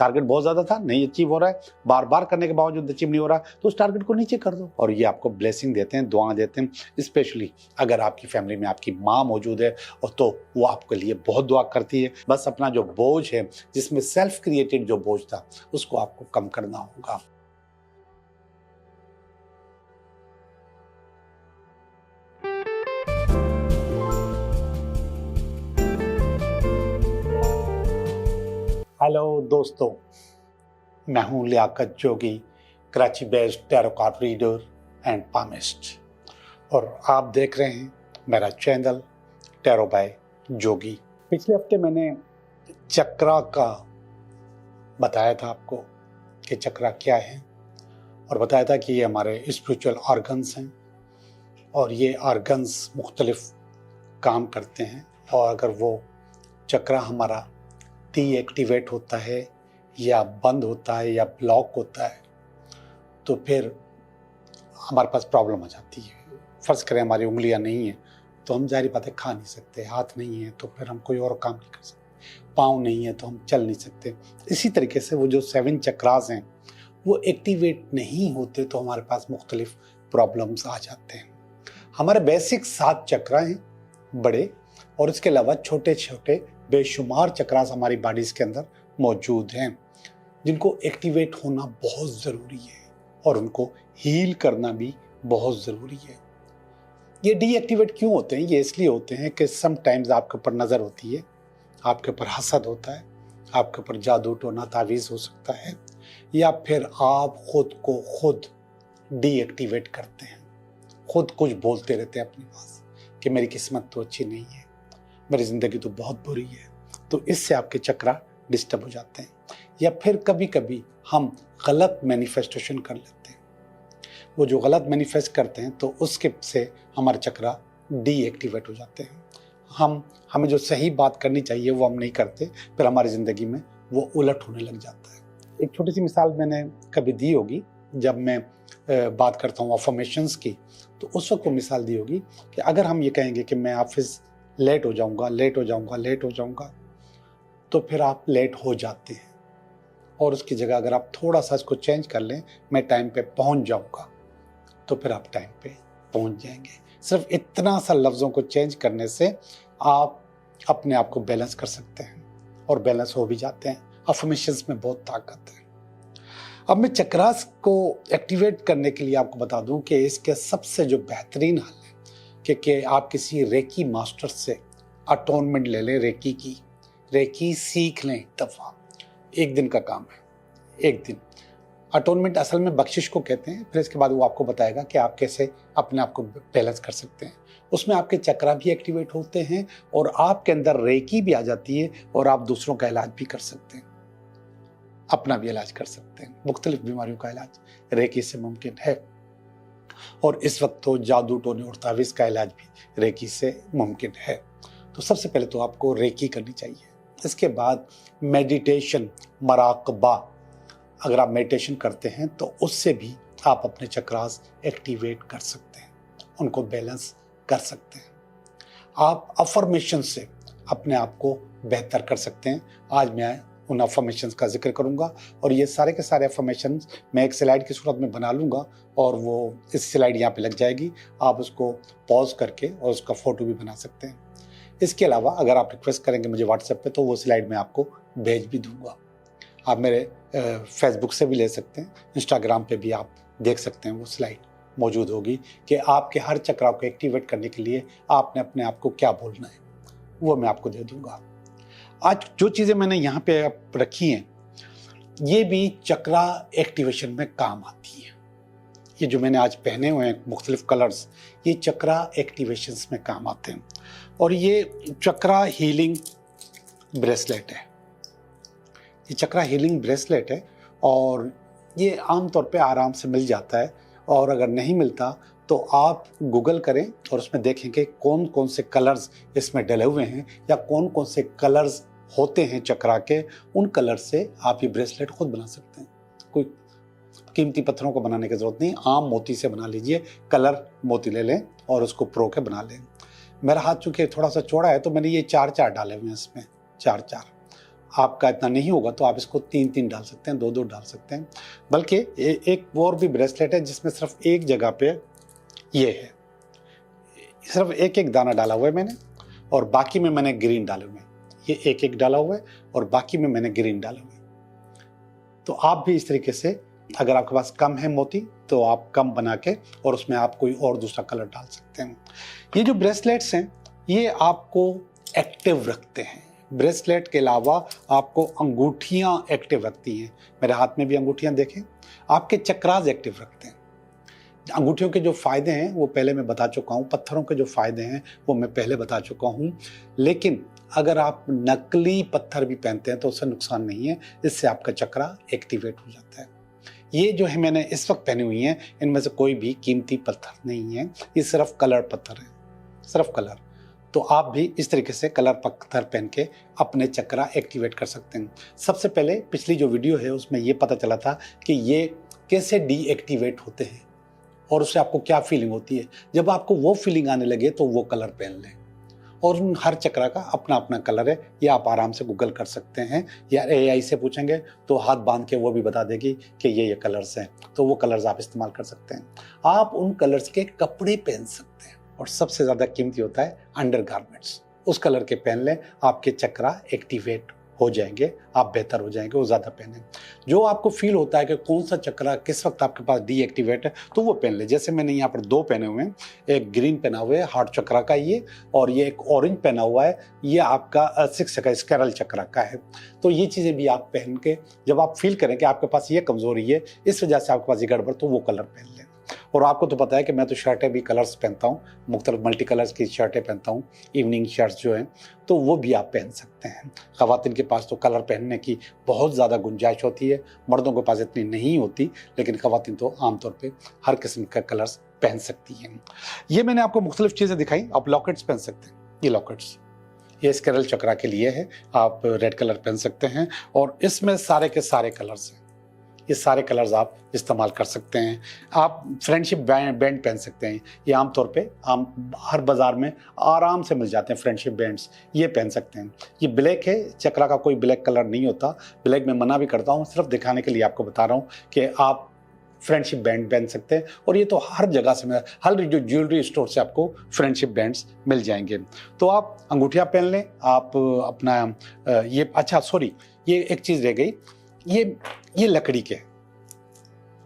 Target बहुत ज़्यादा था, नहीं अचीव हो रहा है, बार बार करने के बावजूद अचीव नहीं हो रहा, तो उस टारगेट को नीचे कर दो। और ये आपको ब्लेसिंग देते हैं, दुआ देते हैं। स्पेशली अगर आपकी फैमिली में आपकी माँ मौजूद है और तो वो आपके लिए बहुत दुआ करती है। बस अपना जो बोझ है, जिसमें सेल्फ क्रिएटेड जो बोझ था, उसको आपको कम करना होगा। हेलो दोस्तों, मैं हूं Liyaquat Jogi, Karachi based tarot card reader and palmist, और आप देख रहे हैं मेरा चैनल टैरो बाय जोगी। पिछले हफ्ते मैंने चक्रा का बताया था आपको कि चक्रा क्या है, और बताया था कि ये हमारे स्पिरिचुअल ऑर्गन्स हैं और ये ऑर्गन्स मुख्तलिफ काम करते हैं। और अगर वो चक्रा हमारा डीएक्टिवेट होता है या बंद होता है या ब्लॉक होता है तो फिर हमारे पास प्रॉब्लम आ जाती है। फ़र्ज़ करें हमारी उंगलियां नहीं हैं तो हम जाहिर बात है खा नहीं सकते, हाथ नहीं है तो फिर हम कोई और काम नहीं कर सकते, पाँव नहीं है तो हम चल नहीं सकते। इसी तरीके से वो जो 7 चक्रास हैं वो एक्टिवेट नहीं होते तो हमारे पास मुख्तलिफ प्रॉब्लम्स आ जाते हैं। हमारे बेसिक 7 चक्रा हैं बड़े, और इसके अलावा छोटे छोटे बेशुमार चक्रास हमारी बॉडीज़ के अंदर मौजूद हैं जिनको एक्टिवेट होना बहुत ज़रूरी है और उनको हील करना भी बहुत ज़रूरी है। ये डीएक्टिवेट क्यों होते हैं? ये इसलिए होते हैं कि समटाइम्स आपके ऊपर नज़र होती है, आपके ऊपर हसद होता है, आपके ऊपर जादू टोना तावीज़ हो सकता है, या फिर आप खुद को खुद डीएक्टिवेट करते हैं। खुद कुछ बोलते रहते हैं अपने पास कि मेरी किस्मत तो अच्छी नहीं है, मेरी ज़िंदगी तो बहुत बुरी है, तो इससे आपके चक्रा डिस्टर्ब हो जाते हैं। या फिर कभी कभी हम गलत मैनिफेस्टेशन कर लेते हैं। वो जो गलत मैनिफेस्ट करते हैं तो उसके से हमारे चक्रा डीएक्टिवेट हो जाते हैं। हमें जो सही बात करनी चाहिए वो हम नहीं करते, फिर हमारी ज़िंदगी में वो उलट होने लग जाता है। एक छोटी सी मिसाल मैंने कभी दी होगी, जब मैं बात करता हूँ अफर्मेशंस की, तो उस वक्त वो मिसाल दी होगी कि अगर हम ये कहेंगे कि मैं ऑफिस लेट हो जाऊँगा, तो फिर आप लेट हो जाते हैं। और उसकी जगह अगर आप थोड़ा सा इसको चेंज कर लें, मैं टाइम पे पहुंच जाऊंगा, तो फिर आप टाइम पे पहुंच जाएंगे। सिर्फ इतना सा लफ्ज़ों को चेंज करने से आप अपने आप को बैलेंस कर सकते हैं और बैलेंस हो भी जाते हैं। अफर्मेशंस में बहुत ताकत है। अब मैं चक्रास को एक्टिवेट करने के लिए आपको बता दूं कि इसके सबसे जो बेहतरीन हल है कि आप किसी रेकी मास्टर से अटोनमेंट ले लें। रेकी सीख लें एक दफ़ा, एक दिन का काम है, एक दिन। अटोनमेंट असल में बख्शिश को कहते हैं। फिर इसके बाद वो आपको बताएगा कि आप कैसे अपने आप को बैलेंस कर सकते हैं। उसमें आपके चक्रा भी एक्टिवेट होते हैं और आपके अंदर रेकी भी आ जाती है और आप दूसरों का इलाज भी कर सकते हैं, अपना भी इलाज कर सकते हैं। मुख्तलिफ बीमारियों का इलाज रेकी से मुमकिन है, और इस वक्त तो जादू टोने और तावीज़ का इलाज भी रेकी से मुमकिन है। तो सबसे पहले तो आपको रेकी करनी चाहिए। इसके बाद मेडिटेशन, मराकबा, अगर आप मेडिटेशन करते हैं तो उससे भी आप अपने चक्रास एक्टिवेट कर सकते हैं, उनको बैलेंस कर सकते हैं। आप अफर्मेशन से अपने आप को बेहतर कर सकते हैं। आज मैं उन अफर्मेशंस का जिक्र करूंगा, और ये सारे के सारे अफर्मेशंस मैं एक स्लाइड की सूरत में बना लूँगा और वो इस स्लाइड यहाँ पे लग जाएगी। आप उसको पॉज करके और उसका फ़ोटो भी बना सकते हैं। इसके अलावा अगर आप रिक्वेस्ट करेंगे मुझे व्हाट्सएप पे, तो वो स्लाइड मैं आपको भेज भी दूंगा। आप मेरे फेसबुक से भी ले सकते हैं, इंस्टाग्राम पे भी आप देख सकते हैं, वो स्लाइड मौजूद होगी कि आपके हर चक्रा को एक्टिवेट करने के लिए आपने अपने आप को क्या बोलना है, वो मैं आपको दे दूंगा। आज जो चीज़ें मैंने यहाँ पे रखी हैं ये भी चक्रा एक्टिवेशन में काम आती हैं। ये जो मैंने आज पहने हुए हैं मुख्तलिफ कलर्स, ये चक्रा एक्टिवेशंस में काम आते हैं। और ये चक्रा हीलिंग ब्रेसलेट है, ये चक्रा हीलिंग ब्रेसलेट है, और ये आमतौर पे आराम से मिल जाता है। और अगर नहीं मिलता तो आप गूगल करें और उसमें देखें कि कौन कौन से कलर्स इसमें डले हुए हैं या कौन कौन से कलर्स होते हैं चक्रा के। उन कलर से आप ये ब्रेसलेट खुद बना सकते हैं। कोई कीमती पत्थरों को बनाने की ज़रूरत नहीं, आम मोती से बना लीजिए। कलर मोती ले लें और उसको प्रो के बना लें। मेरा हाथ चूँकि थोड़ा सा चौड़ा है तो मैंने ये 4 डाले हुए हैं इसमें, 4। आपका इतना नहीं होगा तो आप इसको 3-3 डाल सकते हैं, 2-2 डाल सकते हैं। बल्कि एक और भी ब्रेसलेट है जिसमें सिर्फ एक जगह पे ये है, सिर्फ एक दाना डाला हुआ है मैंने, और बाकी में मैंने ग्रीन डाले हुए हैं। ये एक डाला हुआ है और बाकी में मैंने ग्रीन डाले हुए हैं। तो आप भी इस तरीके से, अगर आपके पास कम है मोती तो आप कम बना के और उसमें आप कोई और दूसरा कलर डाल सकते हैं। ये जो ब्रेसलेट्स हैं ये आपको एक्टिव रखते हैं। ब्रेसलेट के अलावा आपको अंगूठियां एक्टिव रखती हैं। मेरे हाथ में भी अंगूठियां देखें, आपके चक्रास एक्टिव रखते हैं। अंगूठियों के जो फ़ायदे हैं वो पहले मैं बता चुका हूँ, पत्थरों के जो फ़ायदे हैं वो मैं पहले बता चुका हूँ। लेकिन अगर आप नकली पत्थर भी पहनते हैं तो उससे नुकसान नहीं है, इससे आपका चक्रा एक्टिवेट हो जाता है। ये जो है मैंने इस वक्त पहनी हुई हैं, इनमें से कोई भी कीमती पत्थर नहीं है, ये सिर्फ कलर पत्थर है, सिर्फ कलर। तो आप भी इस तरीके से कलर पत्थर पहन के अपने चक्रा एक्टिवेट कर सकते हैं। सबसे पहले पिछली जो वीडियो है उसमें ये पता चला था कि ये कैसे डीएक्टिवेट होते हैं और उससे आपको क्या फीलिंग होती है। जब आपको वो फीलिंग आने लगे तो वो कलर पहन लें। और उन हर चक्रा का अपना अपना कलर है, ये आप आराम से गूगल कर सकते हैं या एआई से पूछेंगे तो हाथ बांध के वो भी बता देगी कि ये कलर्स हैं, तो वो कलर्स आप इस्तेमाल कर सकते हैं। आप उन कलर्स के कपड़े पहन सकते हैं और सबसे ज़्यादा कीमती होता है अंडरगारमेंट्स, उस कलर के पहन लें, आपके चक्रा एक्टिवेट हो जाएंगे, आप बेहतर हो जाएंगे, वो ज़्यादा पहने। जो आपको फील होता है कि कौन सा चक्रा किस वक्त आपके पास डीएक्टिवेट है तो वो पहन ले। जैसे मैंने यहाँ पर 2 पहने हुए हैं, एक ग्रीन पहना हुआ है हार्ट चक्रा का ये, और ये एक ऑरेंज पहना हुआ है, ये आपका 6 का स्कैरल चक्रा का है। तो ये चीज़ें भी आप पहन के जब आप फील करें कि आपके पास ये कमज़ोरी है, इस वजह से आपके पास ये गड़बड़, तो वो कलर पहन लें। और आपको तो पता है कि मैं तो शर्टें भी कलर्स पहनता हूँ, मुख्तलिफ मल्टी कलर्स की शर्टें पहनता हूँ, इवनिंग शर्ट्स जो हैं, तो वो भी आप पहन सकते हैं। ख़वातीन के पास तो कलर पहनने की बहुत ज़्यादा गुंजाइश होती है, मर्दों के पास इतनी नहीं होती, लेकिन ख़वातीन तो आमतौर पे हर किस्म का कलर्स पहन सकती हैं। ये मैंने आपको मुख्तलिफ चीज़ें दिखाई। आप लॉकेट्स पहन सकते हैं, ये लॉकेट्स, ये स्कैरल चक्रा के लिए है, आप रेड कलर पहन सकते हैं और इसमें सारे के सारे कलर्स हैं, ये सारे कलर्स आप इस्तेमाल कर सकते हैं। आप फ्रेंडशिप बैंड पहन सकते हैं, ये आमतौर पे हर बाज़ार में आराम से मिल जाते हैं फ्रेंडशिप बैंड्स, ये पहन सकते हैं। ये ब्लैक है, चक्रा का कोई ब्लैक कलर नहीं होता, ब्लैक में मना भी करता हूँ, सिर्फ दिखाने के लिए आपको बता रहा हूँ कि आप फ्रेंडशिप बैंड पहन सकते हैं। और ये तो हर जगह से हर जो ज्वेलरी स्टोर से आपको फ्रेंडशिप बैंड्स मिल जाएंगे। तो आप अंगूठियाँ पहन लें, आप अपना ये, अच्छा सॉरी, ये एक चीज़ रह गई, ये लकड़ी के,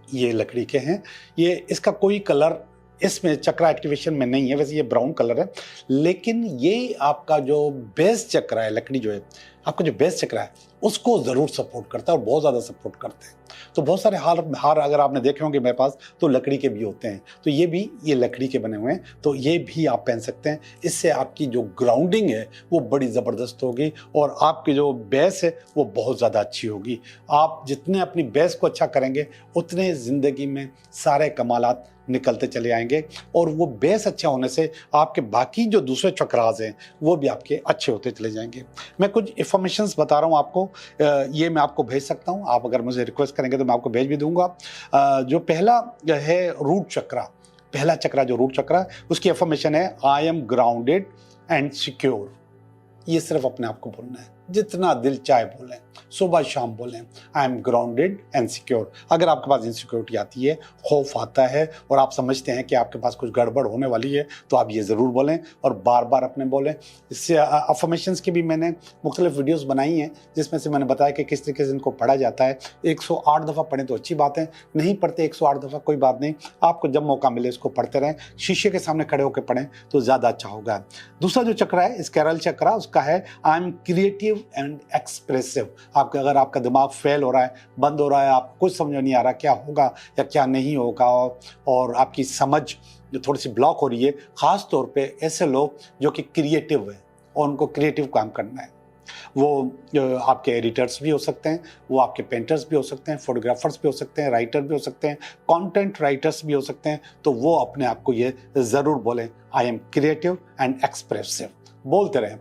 ये लकड़ी के हैं, ये इसका कोई कलर इसमें चक्रा एक्टिवेशन में नहीं है, वैसे ये ब्राउन कलर है, लेकिन ये आपका जो बेस चक्रा है, लकड़ी जो है, आपका जो बेस चक्रा है उसको ज़रूर सपोर्ट करता है और बहुत ज़्यादा सपोर्ट करते हैं। तो बहुत सारे हार अगर आपने देखे होंगे मेरे पास तो लकड़ी के भी होते हैं, तो ये भी ये लकड़ी के बने हुए हैं, तो ये भी आप पहन सकते हैं। इससे आपकी जो ग्राउंडिंग है वो बड़ी ज़बरदस्त होगी और आपकी जो बेस है वो बहुत ज़्यादा अच्छी होगी। आप जितने अपनी बेस को अच्छा करेंगे उतने ज़िंदगी में सारे कमालात निकलते चले आएंगे और वो बेस अच्छा होने से आपके बाकी जो दूसरे चक्रास हैं वो भी आपके अच्छे होते चले जाएंगे। मैं कुछ इन्फॉर्मेशंस बता रहा हूँ आपको, ये मैं आपको भेज सकता हूँ, आप अगर मुझे रिक्वेस्ट करेंगे तो मैं आपको भेज भी दूंगा। जो पहला है रूट चक्रा, पहला चक्रा जो रूट चक्रा, उसकी इन्फॉर्मेशन है I am grounded and secure. ये सिर्फ अपने आप को बोलना है, जितना दिल चाहे बोलें, सुबह शाम बोलें, I M grounded and secure. अगर आपके पास इनसिक्योरिटी आती है, खौफ आता है और आप समझते हैं कि आपके पास कुछ गड़बड़ होने वाली है, तो आप ये ज़रूर बोलें और बार बार अपने बोलें। इससे अफर्मेशंस की भी मैंने मुख्तलिफ वीडियोस बनाई हैं जिसमें से मैंने बताया कि किस तरीके से इनको पढ़ा जाता है। 108 दफ़ा पढ़ें तो अच्छी बात है, नहीं पढ़ते 108 दफ़ा कोई बात नहीं, आपको जब मौका मिले इसको पढ़ते रहें, शीशे के सामने खड़े होकर पढ़ें तो ज़्यादा अच्छा होगा। दूसरा जो चक्रा है स्कैरल चक्रा, उसका है I am creative and expressive. आपका अगर आपका दिमाग फेल हो रहा है, बंद हो रहा है, आप कुछ समझ नहीं आ रहा क्या होगा या क्या नहीं होगा, और आपकी समझ जो थोड़ी सी ब्लॉक हो रही है, ख़ास तौर पे ऐसे लोग जो कि क्रिएटिव है और उनको क्रिएटिव काम करना है, वो आपके एडिटर्स भी हो सकते हैं, वो आपके पेंटर्स भी हो सकते हैं, फोटोग्राफर्स भी हो सकते हैं, राइटर भी हो सकते हैं, कंटेंट राइटर्स भी हो सकते हैं, तो वो अपने आप को ये ज़रूर बोलें I M creative and expressive. बोलते रहें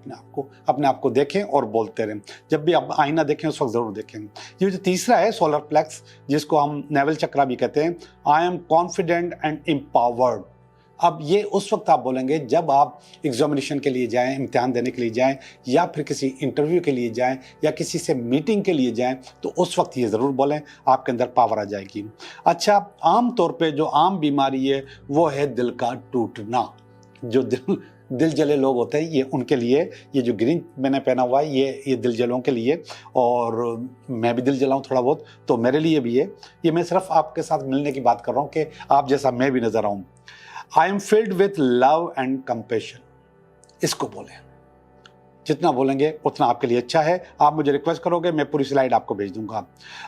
अपने आप को देखें और बोलते रहें। जब भी आप आईना देखें उस वक्त ज़रूर देखें। ये जो तीसरा है सोलर प्लेक्स, जिसको हम नेवल चक्रा भी कहते हैं, I am confident and empowered. अब ये उस वक्त आप बोलेंगे जब आप एग्जामिनेशन के लिए जाएं, इम्तिहान देने के लिए जाएं, या फिर किसी इंटरव्यू के लिए जाएं, या किसी से मीटिंग के लिए जाएं, तो उस वक्त ये ज़रूर बोलें, आपके अंदर पावर आ जाएगी। अच्छा, आम तौर पे जो आम बीमारी है वो है दिल का टूटना। जो दिल जले लोग होते हैं, ये उनके लिए ये जो ग्रीन मैंने पहना हुआ है ये दिल जलों के लिए, और मैं भी दिल जलाऊं थोड़ा बहुत, तो मेरे लिए भी है। ये मैं सिर्फ आपके साथ मिलने की बात कर रहा हूँ कि आप जैसा मैं भी नजर आऊं। I am filled with love and compassion, इसको बोलें। जितना बोलेंगे उतना आपके लिए अच्छा है। आप मुझे रिक्वेस्ट करोगे, मैं पूरी स्लाइड आपको भेज दूंगा।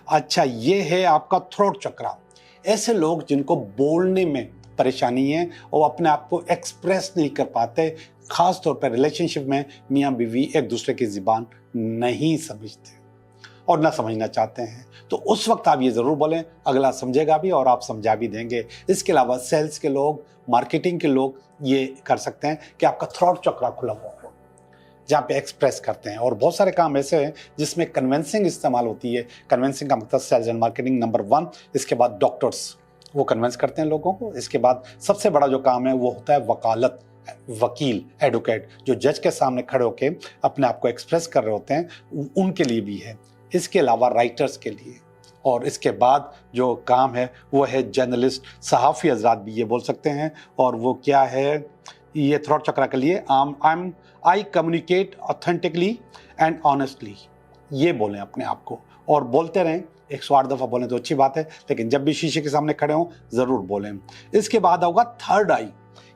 अच्छा, ये है आपका थ्रोट चक्रा। ऐसे लोग जिनको बोलने में परेशानी है और अपने आप को एक्सप्रेस नहीं कर पाते, खास तौर पर रिलेशनशिप में मियाँ बीवी एक दूसरे की ज़ुबान नहीं समझते और ना समझना चाहते हैं, तो उस वक्त आप ये ज़रूर बोलें, अगला समझेगा भी और आप समझा भी देंगे। इसके अलावा सेल्स के लोग, मार्केटिंग के लोग ये कर सकते हैं कि आपका थ्रोट चक्रा खुला हुआ हो, जहाँ पे एक्सप्रेस करते हैं। और बहुत सारे काम ऐसे हैं जिसमें कन्विंसिंग इस्तेमाल होती है। कन्विंसिंग का मतलब सेल्स एंड मार्केटिंग नंबर 1। इसके बाद डॉक्टर्स, वो कन्विंस करते हैं लोगों को। इसके बाद सबसे बड़ा जो काम है वो होता है वकालत, वकील, एडवोकेट, जो जज के सामने खड़े होकर अपने आप को एक्सप्रेस कर रहे होते हैं, उनके लिए भी है। इसके अलावा राइटर्स के लिए। और इसके बाद जो काम है वो है जर्नलिस्ट, सहाफ़ी हजरात भी ये बोल सकते हैं। और वो क्या है, ये थ्रोट चक्रा के लिए I communicate authentically and honestly, ये बोलें अपने आप को, और बोलते रहें। 108 दफ़ा बोलें तो अच्छी बात है, लेकिन जब भी शीशे के सामने खड़े हों ज़रूर बोलें। इसके बाद होगा थर्ड आई।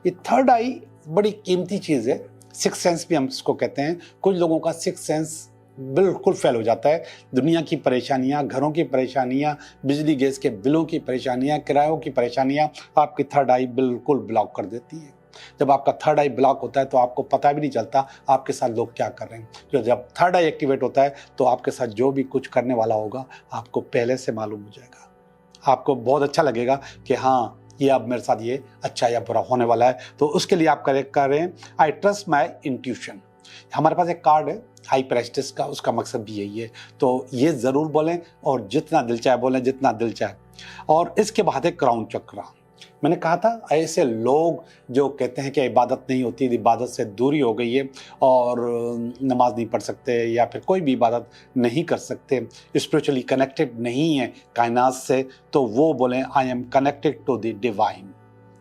ये थर्ड आई बड़ी कीमती चीज़ है, सिक्स सेंस भी हम इसको कहते हैं। कुछ लोगों का सिक्स सेंस बिल्कुल फेल हो जाता है। दुनिया की परेशानियां, घरों की परेशानियां, बिजली गैस के बिलों की परेशानियां, किरायों की परेशानियां आपकी थर्ड आई बिल्कुल ब्लॉक कर देती है। जब आपका थर्ड आई ब्लॉक होता है तो आपको पता भी नहीं चलता आपके साथ लोग क्या कर रहे हैं। जब थर्ड आई एक्टिवेट होता है तो आपके साथ जो भी कुछ करने वाला होगा आपको पहले से मालूम हो जाएगा। आपको बहुत अच्छा लगेगा कि हाँ, ये अब मेरे साथ ये अच्छा या बुरा होने वाला है। तो उसके लिए आप करें आई ट्रस्ट माई इंट्यूशन। हमारे पास एक कार्ड है हाई प्रेस्टिस का, उसका मकसद भी यही है। तो ये ज़रूर बोलें, और जितना दिल चाहे बोलें, जितना दिल चाहे। और इसके बाद है क्राउन चक्रा। मैंने कहा था ऐसे लोग जो कहते हैं कि इबादत नहीं होती, इबादत से दूरी हो गई है और नमाज नहीं पढ़ सकते या फिर कोई भी इबादत नहीं कर सकते, स्पिरिचुअली कनेक्टेड नहीं है कायनात से, तो वो बोलें I am connected to the divine.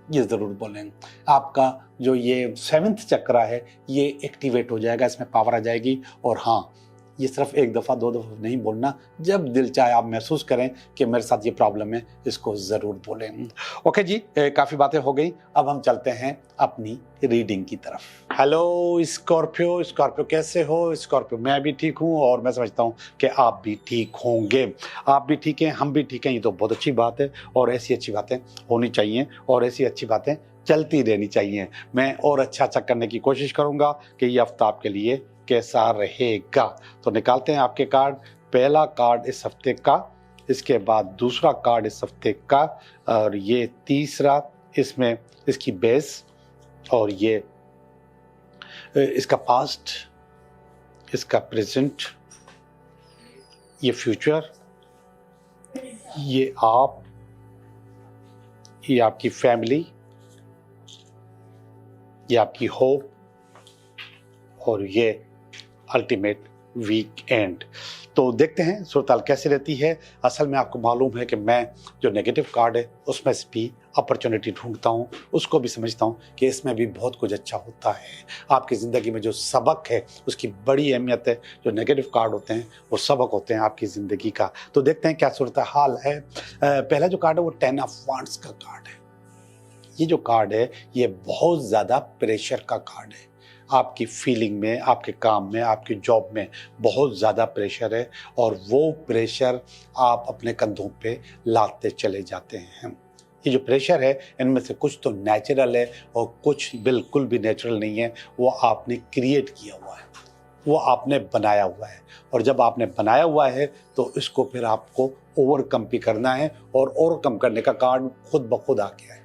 ये ज़रूर बोलें। आपका जो ये 7th चक्रा है ये एक्टिवेट हो जाएगा, इसमें पावर आ जाएगी। और हाँ, ये सिर्फ 1 दफ़ा 2 दफ़ा नहीं बोलना, जब दिल चाहे आप महसूस करें कि मेरे साथ ये प्रॉब्लम है, इसको ज़रूर बोलें। ओके जी, काफ़ी बातें हो गई, अब हम चलते हैं अपनी रीडिंग की तरफ। हेलो स्कॉर्पियो कैसे हो? स्कॉर्पियो, मैं भी ठीक हूँ और मैं समझता हूँ कि आप भी ठीक होंगे। आप भी ठीक हैं, हम भी ठीक हैं, ये तो बहुत अच्छी बात है। और ऐसी अच्छी बातें होनी चाहिए और ऐसी अच्छी बातें चलती रहनी चाहिए। मैं और अच्छा करने की कोशिश करूँगा कि ये हफ्ता आपके लिए कैसा रहेगा। तो निकालते हैं आपके कार्ड। पहला कार्ड इस हफ्ते का, इसके बाद दूसरा कार्ड इस हफ्ते का, और ये तीसरा, इसमें इसकी बेस, और ये इसका पास्ट, इसका प्रेजेंट, ये फ्यूचर, ये आप, ये आपकी फैमिली, ये आपकी होप, और ये अल्टीमेट वीकेंड। तो देखते हैं सूरत कैसे रहती है। असल में आपको मालूम है कि मैं जो नेगेटिव कार्ड है उसमें से भी अपॉर्चुनिटी ढूंढता हूँ, उसको भी समझता हूँ कि इसमें भी बहुत कुछ अच्छा होता है। आपकी ज़िंदगी में जो सबक है उसकी बड़ी अहमियत है। जो नेगेटिव कार्ड होते हैं वो सबक होते हैं आपकी ज़िंदगी का। तो देखते हैं क्या सूरत हाल है। पहला जो कार्ड है वो 10 ऑफ वांड्स का कार्ड है। ये जो कार्ड है ये बहुत ज़्यादा प्रेशर का कार्ड है। आपकी फीलिंग में, आपके काम में, आपकी जॉब में बहुत ज़्यादा प्रेशर है, और वो प्रेशर आप अपने कंधों पे लादते चले जाते हैं। ये जो प्रेशर है इनमें से कुछ तो नेचुरल है और कुछ बिल्कुल भी नेचुरल नहीं है। वो आपने क्रिएट किया हुआ है, वो आपने बनाया हुआ है, और जब आपने बनाया हुआ है तो इसको फिर आपको ओवरकम भी करना है, और ओवरकम करने का कार्ड खुद ब खुद आ गया है।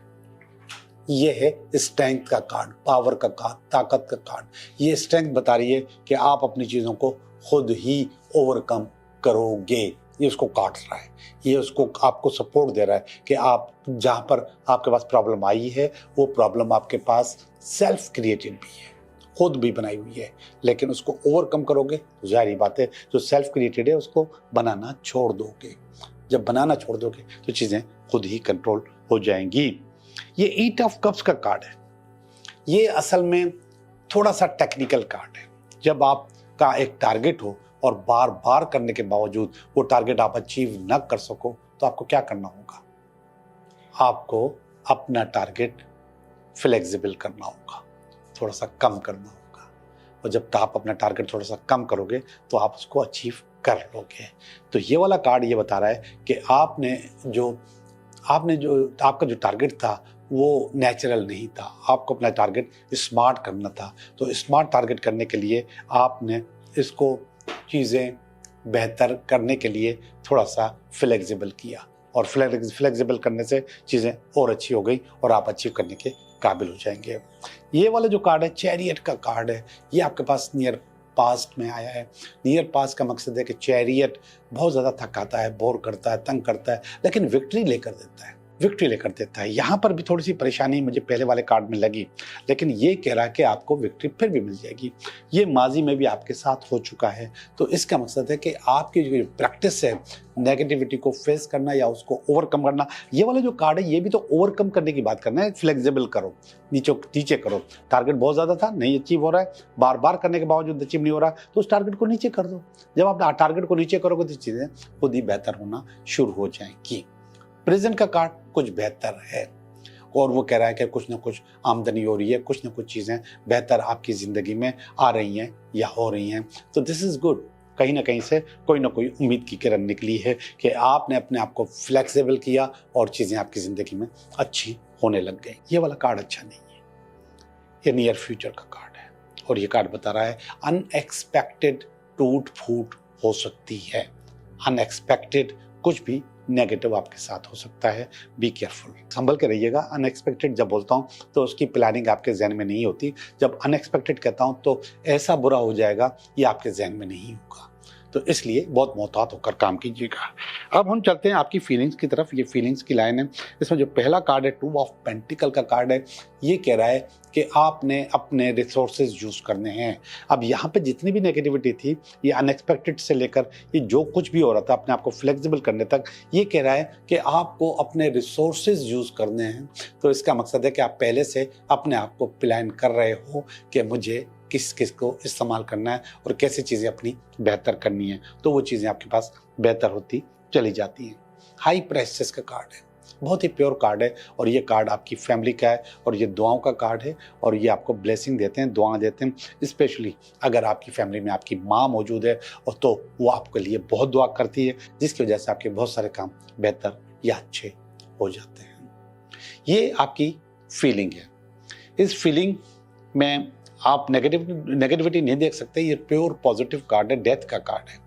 ये है स्ट्रेंथ का कार्ड, पावर का कार्ड, ताकत का कार्ड। ये स्ट्रेंथ बता रही है कि आप अपनी चीज़ों को खुद ही ओवरकम करोगे। ये उसको काट रहा है, ये उसको आपको सपोर्ट दे रहा है कि आप जहाँ पर आपके पास प्रॉब्लम आई है वो प्रॉब्लम आपके पास सेल्फ क्रिएटेड भी है, खुद भी बनाई हुई है, लेकिन उसको ओवरकम करोगे तो जाहिर बात है जो सेल्फ क्रिएटेड है उसको बनाना छोड़ दोगे। जब बनाना छोड़ दोगे तो चीज़ें खुद ही कंट्रोल हो जाएंगी। ये 8 ऑफ कप्स का कार्ड है, ये असल में थोड़ा सा टेक्निकल कार्ड है। जब आपका एक टारगेट हो और बार बार करने के बावजूद वो टारगेट आप अचीव न कर सको तो आपको क्या करना होगा? आपको अपना टारगेट फ्लेक्सिबल करना होगा, थोड़ा सा कम करना होगा, और जब आप अपना टारगेट थोड़ा सा कम करोगे तो आप उसको अचीव कर लोगे। तो ये वाला कार्ड ये बता रहा है कि आपने जो आपका जो टारगेट था वो नेचुरल नहीं था, आपको अपना टारगेट स्मार्ट करना था। तो स्मार्ट टारगेट करने के लिए आपने इसको चीज़ें बेहतर करने के लिए थोड़ा सा फ्लेक्सिबल किया, और फ्लेक्सिबल करने से चीज़ें और अच्छी हो गई और आप अचीव करने के काबिल हो जाएंगे। ये वाला जो कार्ड है चैरियट का कार्ड है, ये आपके पास नियर पास्ट में आया है। नियर पास्ट का मकसद है कि चैरियट बहुत ज़्यादा थकाता है, बोर करता है, तंग करता है, लेकिन विक्ट्री लेकर देता है। यहाँ पर भी थोड़ी सी परेशानी मुझे पहले वाले कार्ड में लगी, लेकिन ये कह रहा है कि आपको विक्ट्री फिर भी मिल जाएगी। ये माजी में भी आपके साथ हो चुका है। तो इसका मकसद है कि आपकी जो प्रैक्टिस है नेगेटिविटी को फेस करना या उसको ओवरकम करना, ये वाला जो कार्ड है ये भी तो ओवरकम करने की बात करना है। फ्लेक्सिबल करो, नीचे करो। टारगेट बहुत ज़्यादा था, नहीं अचीव हो रहा है, बार बार करने के बावजूद अचीव नहीं हो रहा, तो उस टारगेट को नीचे कर दो। जब आप टारगेट को नीचे करोगे तो चीज़ें खुद ही बेहतर होना शुरू हो जाएंगी। प्रेजेंट का कार्ड कुछ बेहतर है और वो कह रहा है कि कुछ ना कुछ आमदनी हो रही है, कुछ ना कुछ चीज़ें बेहतर आपकी ज़िंदगी में आ रही हैं या हो रही हैं। तो दिस इज़ गुड। कहीं ना कहीं से कोई ना कोई उम्मीद की किरण निकली है कि आपने अपने आप को फ्लेक्सिबल किया और चीज़ें आपकी ज़िंदगी में अच्छी होने लग गई। ये वाला कार्ड अच्छा नहीं है, ये नियर फ्यूचर का कार्ड है और ये कार्ड बता रहा है अनएक्सपेक्टेड टूट फूट हो सकती है। अनएक्सपेक्टेड कुछ भी नेगेटिव आपके साथ हो सकता है। बी केयरफुल, संभल के रहिएगा। अनएक्सपेक्टेड जब बोलता हूँ तो उसकी प्लानिंग आपके जहन में नहीं होती। जब अनएक्सपेक्टेड कहता हूँ तो ऐसा बुरा हो जाएगा ये आपके जहन में नहीं होगा। तो इसलिए बहुत मोहतात होकर काम कीजिएगा। अब हम चलते हैं आपकी फीलिंग्स की तरफ। ये फीलिंग्स की लाइन है। इसमें जो पहला कार्ड है 2 ऑफ पेंटिकल का कार्ड है। ये कह रहा है कि आपने अपने रिसोर्सेज यूज़ करने हैं। अब यहाँ पे जितनी भी नेगेटिविटी थी, ये अनएक्सपेक्टेड से लेकर ये जो कुछ भी हो रहा था अपने आप को फ्लेक्सिबल करने तक, ये कह रहा है कि आपको अपने रिसोर्सेज यूज़ करने हैं। तो इसका मकसद है कि आप पहले से अपने आप को प्लान कर रहे हो कि मुझे किस किस को इस्तेमाल करना है और कैसे चीज़ें अपनी बेहतर करनी है, तो वो चीज़ें आपके पास बेहतर होती चली जाती हैं। हाई प्रेस्टिज का कार्ड है, बहुत ही प्योर कार्ड है और ये कार्ड आपकी फैमिली का है और ये दुआओं का कार्ड है और ये आपको ब्लेसिंग देते हैं, दुआएं देते हैं। स्पेशली अगर आपकी फैमिली में आपकी माँ मौजूद है और तो वो आपके लिए बहुत दुआ करती है, जिसकी वजह से आपके बहुत सारे काम बेहतर या अच्छे हो जाते हैं। ये आपकी फीलिंग है। इस फीलिंग में आप नेगेटिविटी नहीं देख सकते। ये प्योर पॉजिटिव कार्ड है, डेथ का कार्ड है।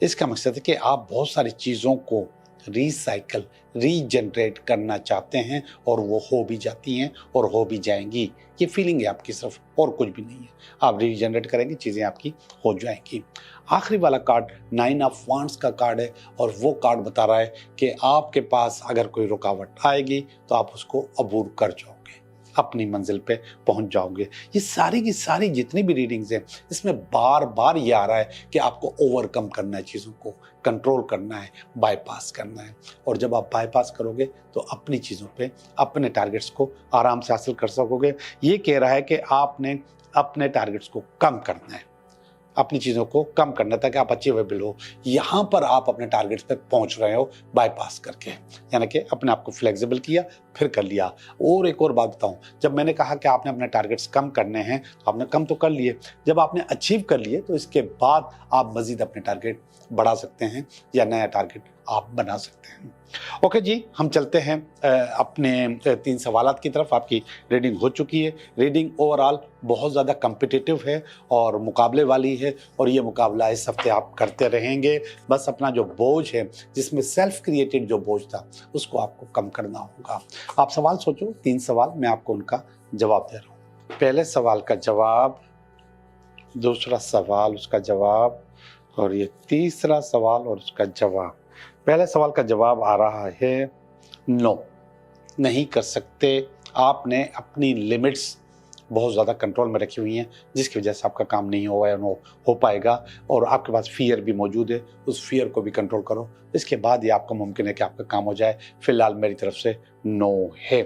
इसका मकसद है कि आप बहुत सारी चीज़ों को रिसाइकल, रीजनरेट करना चाहते हैं और वो हो भी जाती हैं और हो भी जाएंगी। ये फीलिंग है आपकी, सिर्फ और कुछ भी नहीं है। आप रीजनरेट करेंगे, चीज़ें आपकी हो जाएंगी। आखिरी वाला कार्ड 9 ऑफ वांड्स का कार्ड है और वो कार्ड बता रहा है कि आपके पास अगर कोई रुकावट आएगी तो आप उसको अबूर कर जाओगे, अपनी मंजिल पे पहुंच जाओगे। ये सारी की सारी जितनी भी रीडिंग्स हैं, इसमें बार बार ये आ रहा है कि आपको ओवरकम करना है, चीज़ों को कंट्रोल करना है, बाईपास करना है। और जब आप बाईपास करोगे तो अपनी चीज़ों पे, अपने टारगेट्स को आराम से हासिल कर सकोगे। ये कह रहा है कि आपने अपने टारगेट्स को कम करना है, अपनी चीज़ों को कम करना ताकि आप अचीवेबल हो। यहाँ पर आप अपने टारगेट्स पे पहुँच रहे हो बाईपास करके, यानी कि अपने आप को फ्लेक्सिबल किया फिर कर लिया। और एक और बात बताऊँ, जब मैंने कहा कि आपने अपने टारगेट्स कम करने हैं तो आपने कम तो कर लिए। जब आपने अचीव कर लिए तो इसके बाद आप मज़ीद अपने टारगेट बढ़ा सकते हैं या नया टारगेट आप बना सकते हैं। ओके जी, हम चलते हैं अपने 3 सवालात की तरफ। आपकी रीडिंग हो चुकी है। रीडिंग ओवरऑल बहुत ज़्यादा कम्पिटिटिव है और मुकाबले वाली है और ये मुकाबला इस हफ्ते आप करते रहेंगे। बस अपना जो बोझ है, जिसमें सेल्फ क्रिएटेड जो बोझ था, उसको आपको कम करना होगा। आप सवाल सोचो, 3 सवाल, मैं आपको उनका जवाब दे रहा हूँ। पहले सवाल का जवाब, दूसरा सवाल उसका जवाब, और ये तीसरा सवाल और उसका जवाब। पहले सवाल का जवाब आ रहा है नो, नहीं कर सकते। आपने अपनी लिमिट्स बहुत ज़्यादा कंट्रोल में रखी हुई हैं, जिसकी वजह से आपका काम नहीं हो पाएगा और आपके पास फियर भी मौजूद है। उस फियर को भी कंट्रोल करो, इसके बाद ही आपका मुमकिन है कि आपका काम हो जाए। फिलहाल मेरी तरफ से नो है।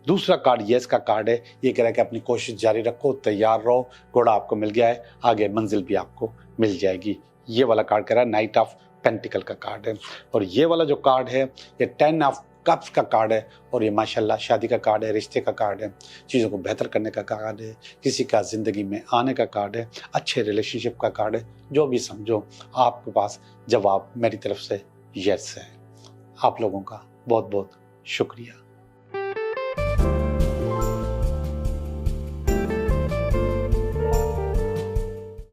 दूसरा कार्ड यस का कार्ड है। ये कह रहा है कि अपनी कोशिश जारी रखो, तैयार रहो, घोड़ा आपको मिल गया है, आगे मंजिल भी आपको मिल जाएगी। ये वाला कार्ड कह रहा है नाइट ऑफ पेंटिकल का कार्ड है। और ये वाला जो कार्ड है ये 10 ऑफ कप्स का कार्ड है और ये माशाल्लाह शादी का कार्ड है, रिश्ते का कार्ड है, चीज़ों को बेहतर करने का कार्ड है, किसी का ज़िंदगी में आने का कार्ड है, अच्छे रिलेशनशिप का कार्ड है। जो भी समझो, आपके पास जवाब मेरी तरफ से यस है। आप लोगों का बहुत बहुत शुक्रिया।